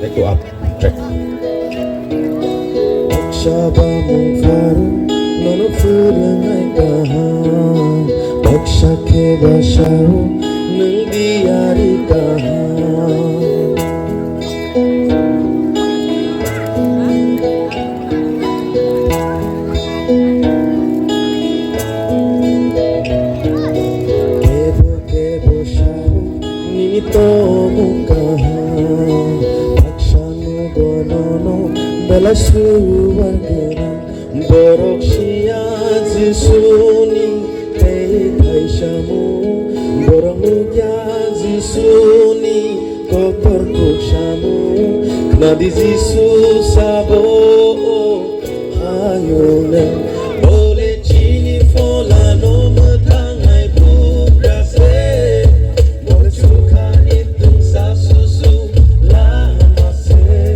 Let's go up. Track. Shabam faru nono fulangai kahan Baksha ke basharu nung diyari kahan Kebo sharu nito mukahan Baksha no gonono Belasu wargana borok shia jisuni tei shamu borok mugya jisuni kokor shamu nadi jisu sabo ayone bole chini fola no mathangai bugrase bole chukhani tung sa susu lama se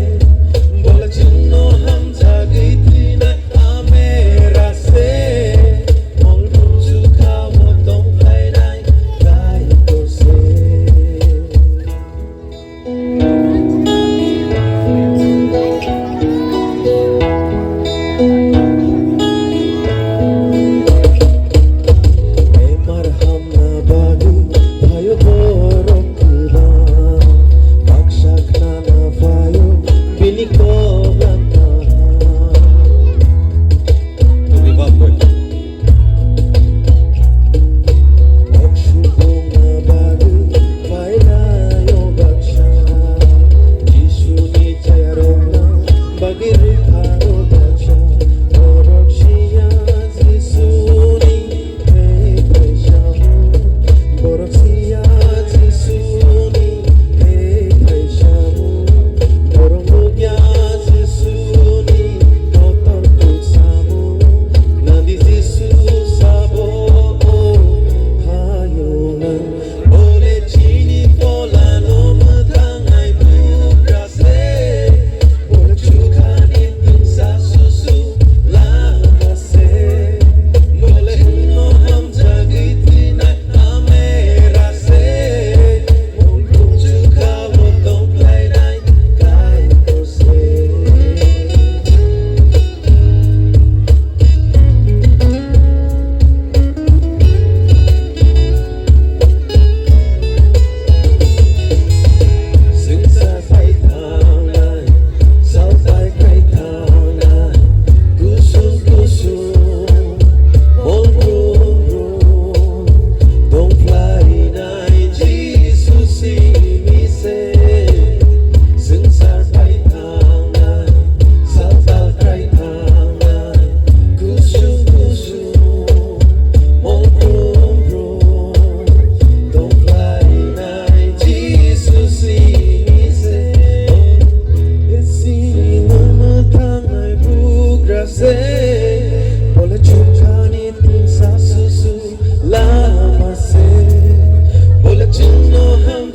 Lama se, bola chino ham